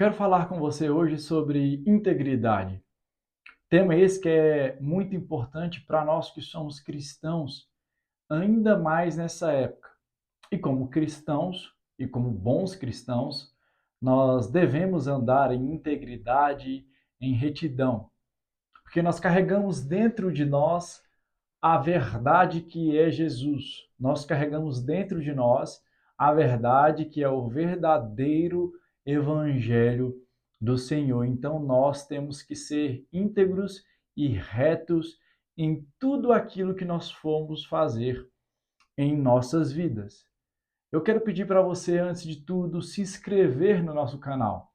quero falar com você hoje sobre integridade. Tema esse que é muito importante para nós que somos cristãos, ainda mais nessa época. E como cristãos, e como bons cristãos, nós devemos andar em integridade, em retidão, porque nós carregamos dentro de nós a verdade que é Jesus. Nós carregamos dentro de nós a verdade que é o verdadeiro evangelho do Senhor. Então nós temos que ser íntegros e retos em tudo aquilo que nós formos fazer em nossas vidas. Eu quero pedir para você, antes de tudo, se inscrever no nosso canal.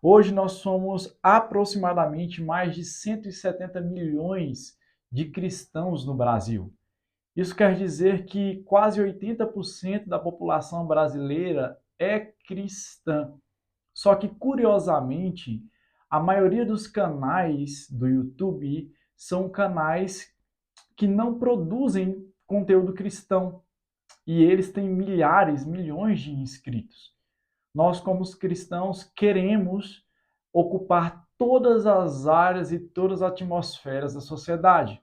Hoje nós somos aproximadamente mais de 170 milhões de cristãos no Brasil. Isso quer dizer que quase 80% da população brasileira é cristã. Só que, curiosamente, a maioria dos canais do YouTube são canais que não produzem conteúdo cristão. E eles têm milhares, milhões de inscritos. Nós, como cristãos, queremos ocupar todas as áreas e todas as atmosferas da sociedade.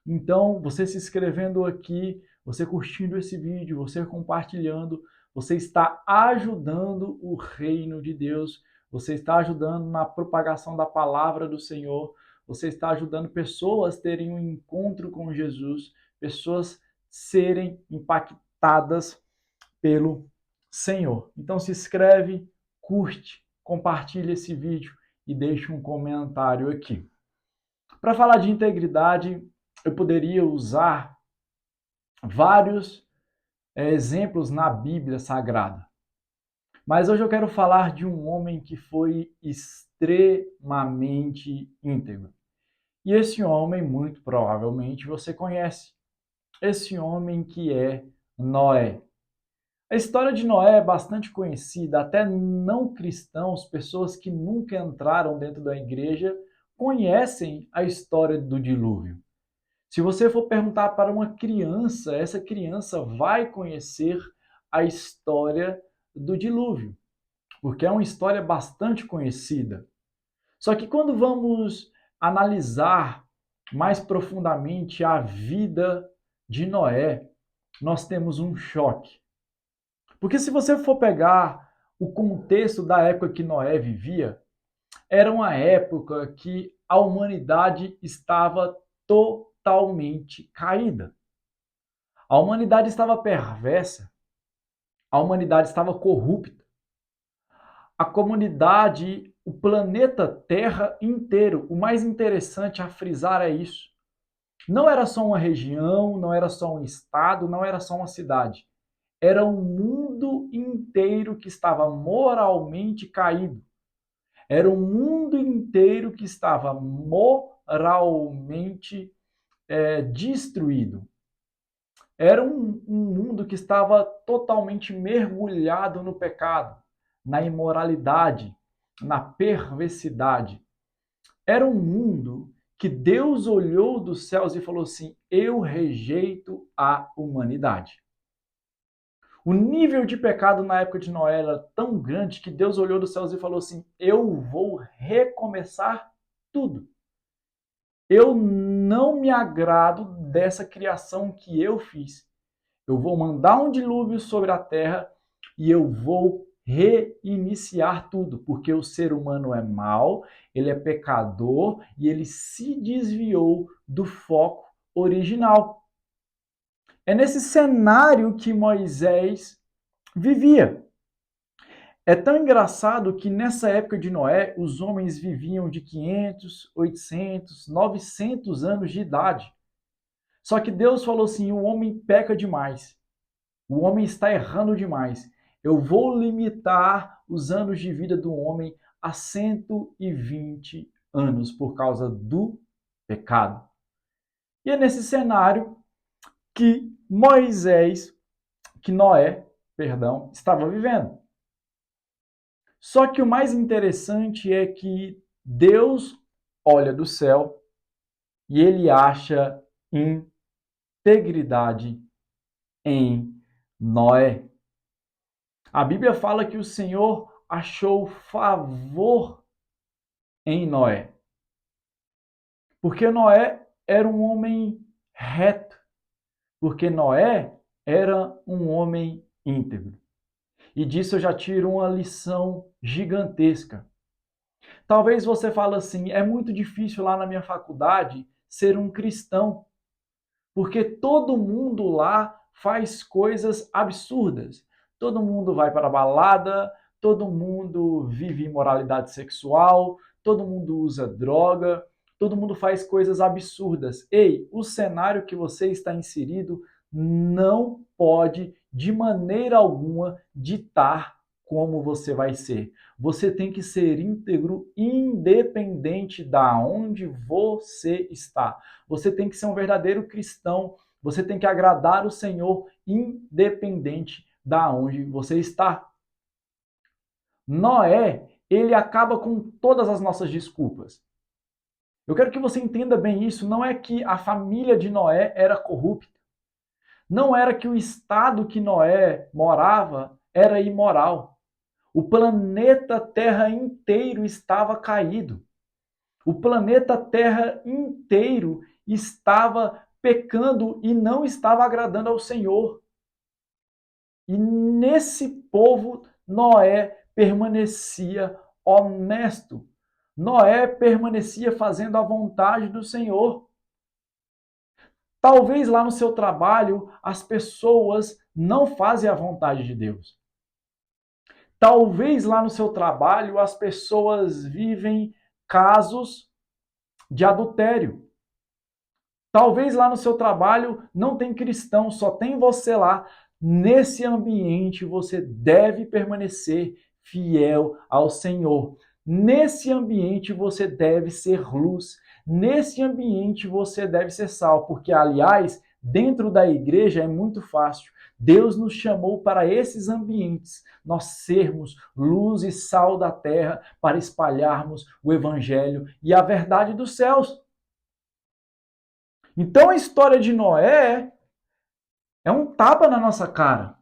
Então, você se inscrevendo aqui, você curtindo esse vídeo, você compartilhando, você está ajudando o reino de Deus, você está ajudando na propagação da palavra do Senhor, você está ajudando pessoas a terem um encontro com Jesus, pessoas serem impactadas pelo Senhor. Então se inscreve, curte, compartilha esse vídeo e deixa um comentário aqui. Para falar de integridade, eu poderia usar vários exemplos na Bíblia Sagrada. Mas hoje eu quero falar de um homem que foi extremamente íntegro. E esse homem, muito provavelmente, você conhece. Esse homem que é Noé. A história de Noé é bastante conhecida, até não cristãos, pessoas que nunca entraram dentro da igreja, conhecem a história do dilúvio. Se você for perguntar para uma criança, essa criança vai conhecer a história do dilúvio, porque é uma história bastante conhecida. Só que quando vamos analisar mais profundamente a vida de Noé, nós temos um choque. Porque se você for pegar o contexto da época que Noé vivia, era uma época que a humanidade estava totalmente caída. A humanidade estava perversa, a humanidade estava corrupta. A comunidade, o planeta Terra inteiro, o mais interessante a frisar é isso. Não era só uma região, não era só um estado, não era só uma cidade. Era um mundo inteiro que estava moralmente caído. Era um mundo inteiro que estava moralmente destruído. Era um mundo que estava totalmente mergulhado no pecado, na imoralidade, na perversidade. Era um mundo que Deus olhou dos céus e falou assim: eu rejeito a humanidade. O nível de pecado na época de Noé era tão grande que Deus olhou dos céus e falou assim: eu vou recomeçar tudo. Eu não me agrado dessa criação que eu fiz. Eu vou mandar um dilúvio sobre a terra e eu vou reiniciar tudo, porque o ser humano é mau, ele é pecador e ele se desviou do foco original. É nesse cenário que Moisés vivia. É tão engraçado que nessa época de Noé, os homens viviam de 500, 800, 900 anos de idade. Só que Deus falou assim: o homem peca demais. O homem está errando demais. Eu vou limitar os anos de vida do homem a 120 anos por causa do pecado. E é nesse cenário que Noé, estava vivendo. Só que o mais interessante é que Deus olha do céu e ele acha integridade em Noé. A Bíblia fala que o Senhor achou favor em Noé. Porque Noé era um homem reto. Porque Noé era um homem íntegro. E disso eu já tiro uma lição gigantesca. Talvez você fale assim, é muito difícil lá na minha faculdade ser um cristão, porque todo mundo lá faz coisas absurdas. Todo mundo vai para a balada, todo mundo vive imoralidade sexual, todo mundo usa droga, todo mundo faz coisas absurdas. Ei, o cenário que você está inserido não pode, de maneira alguma, ditar como você vai ser. Você tem que ser íntegro, independente da onde você está. Você tem que ser um verdadeiro cristão. Você tem que agradar o Senhor, independente da onde você está. Noé, ele acaba com todas as nossas desculpas. Eu quero que você entenda bem isso. Não é que a família de Noé era corrupta. Não era que o estado que Noé morava era imoral. O planeta Terra inteiro estava caído. O planeta Terra inteiro estava pecando e não estava agradando ao Senhor. E nesse povo, Noé permanecia honesto. Noé permanecia fazendo a vontade do Senhor. Talvez lá no seu trabalho as pessoas não fazem a vontade de Deus. Talvez lá no seu trabalho as pessoas vivem casos de adultério. Talvez lá no seu trabalho não tem cristão, só tem você lá. Nesse ambiente você deve permanecer fiel ao Senhor. Nesse ambiente você deve ser luz. Nesse ambiente você deve ser sal, porque aliás, dentro da igreja é muito fácil. Deus nos chamou para esses ambientes, nós sermos luz e sal da terra para espalharmos o evangelho e a verdade dos céus. Então a história de Noé é um tapa na nossa cara.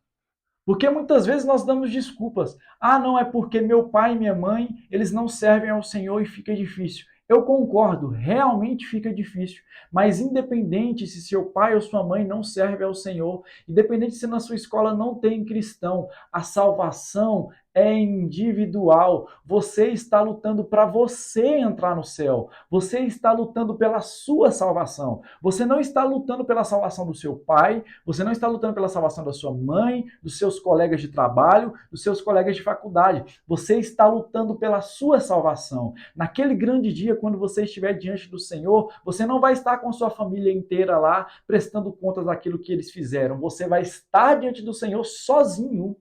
Porque muitas vezes nós damos desculpas. Ah, não, é porque meu pai e minha mãe, eles não servem ao Senhor e fica difícil. Eu concordo, realmente fica difícil. Mas independente se seu pai ou sua mãe não serve ao Senhor, independente se na sua escola não tem cristão, a salvação é individual. Você está lutando para você entrar no céu. Você está lutando pela sua salvação. Você não está lutando pela salvação do seu pai, você não está lutando pela salvação da sua mãe, dos seus colegas de trabalho, dos seus colegas de faculdade. Você está lutando pela sua salvação. Naquele grande dia, quando você estiver diante do Senhor, você não vai estar com sua família inteira lá prestando contas daquilo que eles fizeram. Você vai estar diante do Senhor sozinho,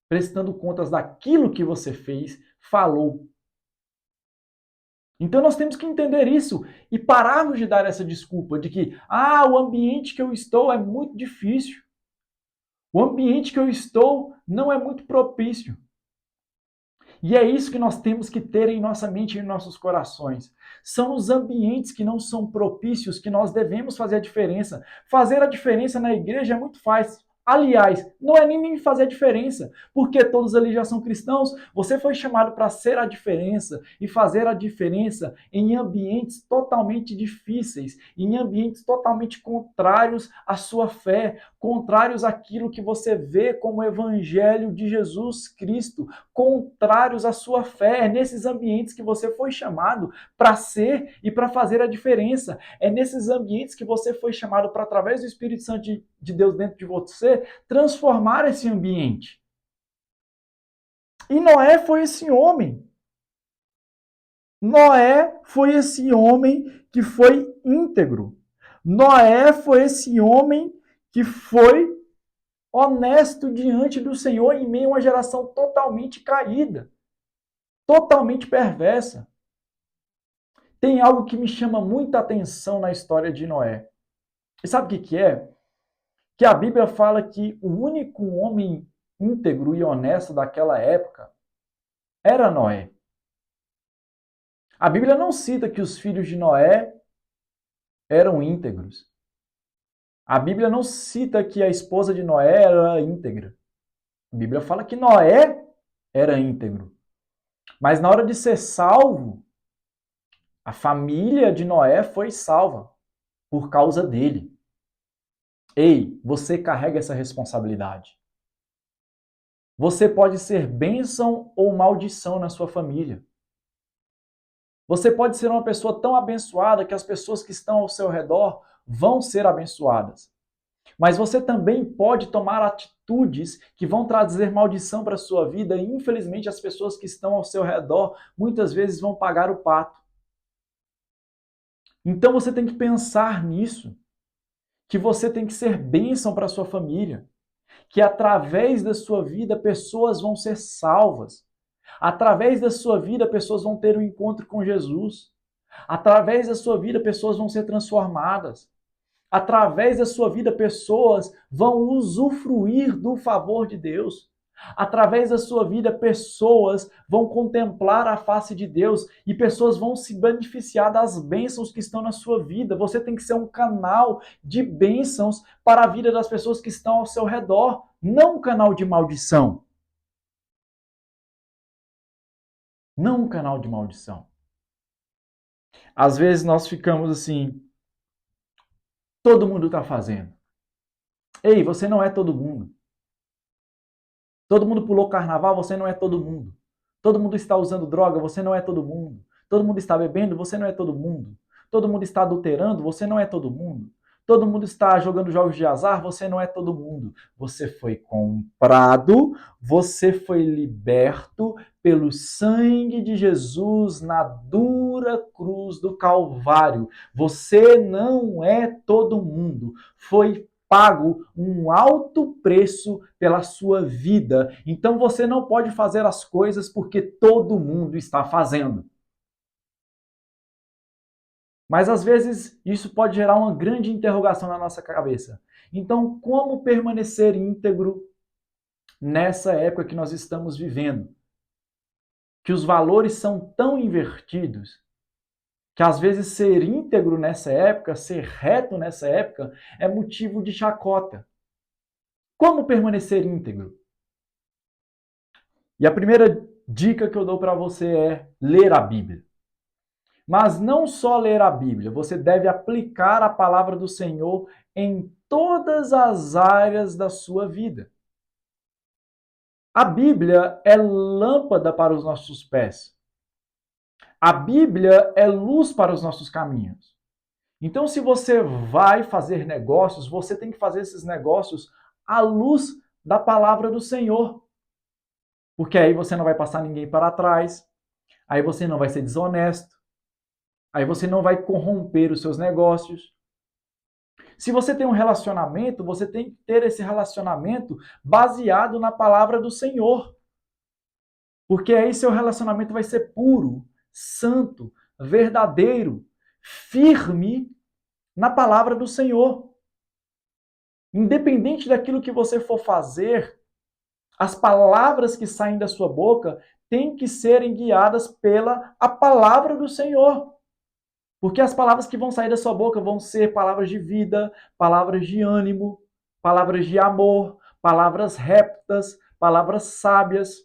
prestando contas daquilo que você fez, falou. Então nós temos que entender isso e pararmos de dar essa desculpa de que, o ambiente que eu estou é muito difícil. O ambiente que eu estou não é muito propício. E é isso que nós temos que ter em nossa mente e em nossos corações. São os ambientes que não são propícios que nós devemos fazer a diferença. Fazer a diferença na igreja é muito fácil. Aliás, não é nem fazer a diferença, porque todos ali já são cristãos. Você foi chamado para ser a diferença e fazer a diferença em ambientes totalmente difíceis, em ambientes totalmente contrários à sua fé, contrários àquilo que você vê como o evangelho de Jesus Cristo, contrários à sua fé. É nesses ambientes que você foi chamado para ser e para fazer a diferença. É nesses ambientes que você foi chamado para, através do Espírito Santo de Deus dentro de você, transformar esse ambiente. E Noé foi esse homem. Noé foi esse homem que foi íntegro. Noé foi esse homem que foi honesto diante do Senhor em meio a uma geração totalmente caída, totalmente perversa. Tem algo que me chama muita atenção na história de Noé. E sabe o que é? Que a Bíblia fala que o único homem íntegro e honesto daquela época era Noé. A Bíblia não cita que os filhos de Noé eram íntegros. A Bíblia não cita que a esposa de Noé era íntegra. A Bíblia fala que Noé era íntegro. Mas na hora de ser salvo, a família de Noé foi salva por causa dele. Ei, você carrega essa responsabilidade. Você pode ser bênção ou maldição na sua família. Você pode ser uma pessoa tão abençoada que as pessoas que estão ao seu redor vão ser abençoadas. Mas você também pode tomar atitudes que vão trazer maldição para a sua vida e, infelizmente, as pessoas que estão ao seu redor muitas vezes vão pagar o pato. Então você tem que pensar nisso, que você tem que ser bênção para a sua família, que através da sua vida pessoas vão ser salvas. Através da sua vida pessoas vão ter um encontro com Jesus. Através da sua vida pessoas vão ser transformadas. Através da sua vida, pessoas vão usufruir do favor de Deus. Através da sua vida, pessoas vão contemplar a face de Deus e pessoas vão se beneficiar das bênçãos que estão na sua vida. Você tem que ser um canal de bênçãos para a vida das pessoas que estão ao seu redor, não um canal de maldição. Não um canal de maldição. Às vezes nós ficamos assim, todo mundo está fazendo. Ei, você não é todo mundo. Todo mundo pulou carnaval, você não é todo mundo. Todo mundo está usando droga, você não é todo mundo. Todo mundo está bebendo, você não é todo mundo. Todo mundo está adulterando, você não é todo mundo. Todo mundo está jogando jogos de azar, você não é todo mundo. Você foi comprado, você foi liberto pelo sangue de Jesus na dura cruz do Calvário. Você não é todo mundo. Foi pago um alto preço pela sua vida. Então você não pode fazer as coisas porque todo mundo está fazendo. Mas às vezes isso pode gerar uma grande interrogação na nossa cabeça. Então, como permanecer íntegro nessa época que nós estamos vivendo? Que os valores são tão invertidos que às vezes ser íntegro nessa época, ser reto nessa época, é motivo de chacota. Como permanecer íntegro? E a primeira dica que eu dou para você é ler a Bíblia. Mas não só ler a Bíblia, você deve aplicar a palavra do Senhor em todas as áreas da sua vida. A Bíblia é lâmpada para os nossos pés. A Bíblia é luz para os nossos caminhos. Então, se você vai fazer negócios, você tem que fazer esses negócios à luz da palavra do Senhor. Porque aí você não vai passar ninguém para trás, aí você não vai ser desonesto, aí você não vai corromper os seus negócios. Se você tem um relacionamento, você tem que ter esse relacionamento baseado na palavra do Senhor. Porque aí seu relacionamento vai ser puro, santo, verdadeiro, firme na palavra do Senhor. Independente daquilo que você for fazer, as palavras que saem da sua boca têm que serem guiadas pela a palavra do Senhor. Porque as palavras que vão sair da sua boca vão ser palavras de vida, palavras de ânimo, palavras de amor, palavras reptas, palavras sábias.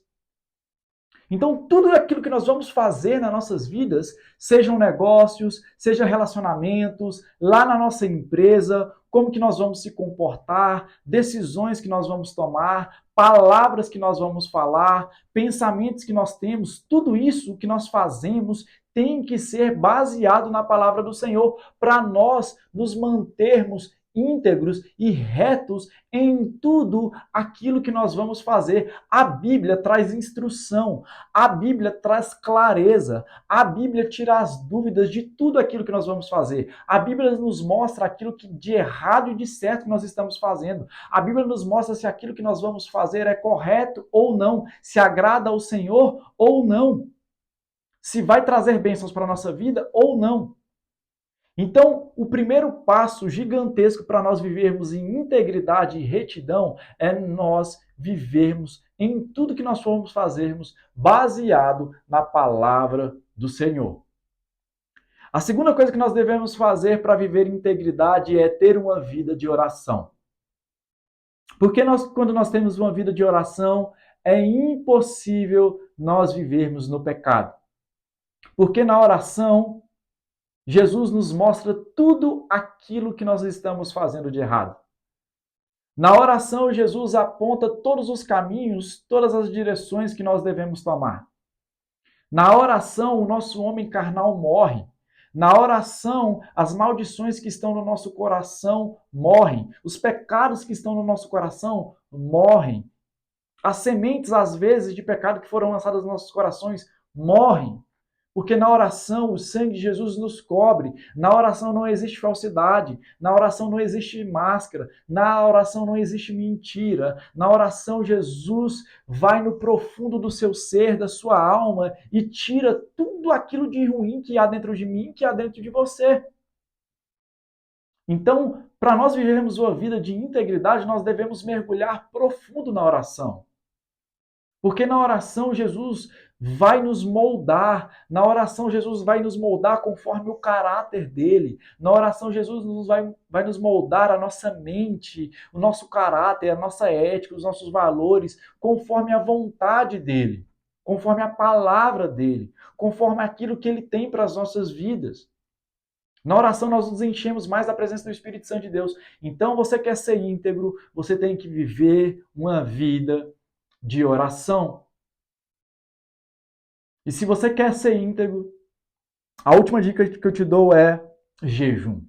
Então, tudo aquilo que nós vamos fazer nas nossas vidas, sejam negócios, sejam relacionamentos, lá na nossa empresa, como que nós vamos se comportar, decisões que nós vamos tomar, palavras que nós vamos falar, pensamentos que nós temos, tudo isso que nós fazemos tem que ser baseado na palavra do Senhor para nós nos mantermos íntegros e retos em tudo aquilo que nós vamos fazer. A Bíblia traz instrução, a Bíblia traz clareza, a Bíblia tira as dúvidas de tudo aquilo que nós vamos fazer. A Bíblia nos mostra aquilo que de errado e de certo que nós estamos fazendo. A Bíblia nos mostra se aquilo que nós vamos fazer é correto ou não, se agrada ao Senhor ou não, se vai trazer bênçãos para a nossa vida ou não. Então, o primeiro passo gigantesco para nós vivermos em integridade e retidão é nós vivermos em tudo que nós formos fazermos baseado na palavra do Senhor. A segunda coisa que nós devemos fazer para viver em integridade é ter uma vida de oração. Porque quando nós temos uma vida de oração, é impossível nós vivermos no pecado. Porque na oração, Jesus nos mostra tudo aquilo que nós estamos fazendo de errado. Na oração, Jesus aponta todos os caminhos, todas as direções que nós devemos tomar. Na oração, o nosso homem carnal morre. Na oração, as maldições que estão no nosso coração morrem. Os pecados que estão no nosso coração morrem. As sementes, às vezes, de pecado que foram lançadas nos nossos corações morrem. Porque na oração o sangue de Jesus nos cobre. Na oração não existe falsidade. Na oração não existe máscara. Na oração não existe mentira. Na oração Jesus vai no profundo do seu ser, da sua alma e tira tudo aquilo de ruim que há dentro de mim, que há dentro de você. Então, para nós vivermos uma vida de integridade, nós devemos mergulhar profundo na oração. Porque na oração Jesus vai nos moldar, na oração Jesus vai nos moldar conforme o caráter dele, na oração Jesus vai nos moldar a nossa mente, o nosso caráter, a nossa ética, os nossos valores, conforme a vontade dele, conforme a palavra dele, conforme aquilo que ele tem para as nossas vidas. Na oração nós nos enchemos mais da presença do Espírito Santo de Deus. Então você quer ser íntegro, você tem que viver uma vida de oração. E se você quer ser íntegro, a última dica que eu te dou é jejum.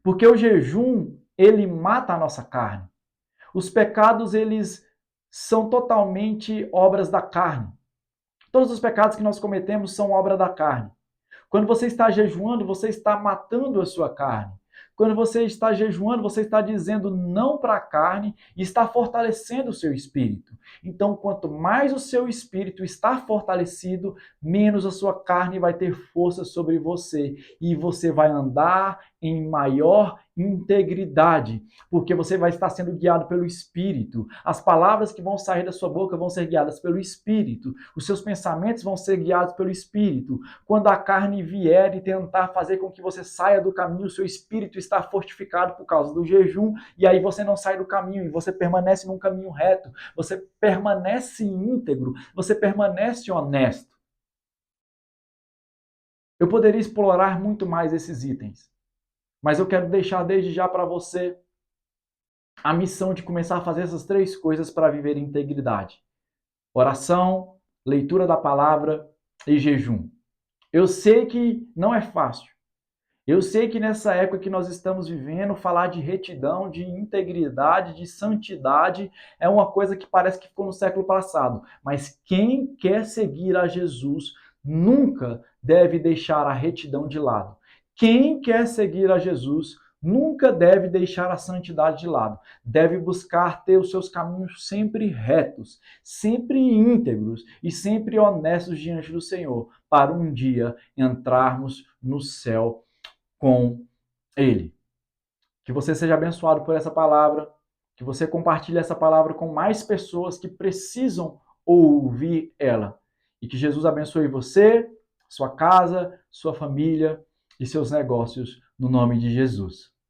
Porque o jejum, ele mata a nossa carne. Os pecados, eles são totalmente obras da carne. Todos os pecados que nós cometemos são obra da carne. Quando você está jejuando, você está matando a sua carne. Quando você está jejuando, você está dizendo não para a carne e está fortalecendo o seu espírito. Então, quanto mais o seu espírito está fortalecido, menos a sua carne vai ter força sobre você. E você vai andar em maior integridade, porque você vai estar sendo guiado pelo Espírito. As palavras que vão sair da sua boca vão ser guiadas pelo Espírito. Os seus pensamentos vão ser guiados pelo Espírito. Quando a carne vier e tentar fazer com que você saia do caminho, o seu espírito está fortificado por causa do jejum, e aí você não sai do caminho, e você permanece num caminho reto, você permanece íntegro, você permanece honesto. Eu poderia explorar muito mais esses itens, mas eu quero deixar desde já para você a missão de começar a fazer essas 3 coisas para viver em integridade: oração, leitura da palavra e jejum. Eu sei que não é fácil. Eu sei que nessa época que nós estamos vivendo, falar de retidão, de integridade, de santidade é uma coisa que parece que ficou no século passado. Mas quem quer seguir a Jesus nunca deve deixar a retidão de lado. Quem quer seguir a Jesus nunca deve deixar a santidade de lado. Deve buscar ter os seus caminhos sempre retos, sempre íntegros e sempre honestos diante do Senhor, para um dia entrarmos no céu com Ele. Que você seja abençoado por essa palavra, que você compartilhe essa palavra com mais pessoas que precisam ouvir ela. E que Jesus abençoe você, sua casa, sua família e seus negócios, no nome de Jesus.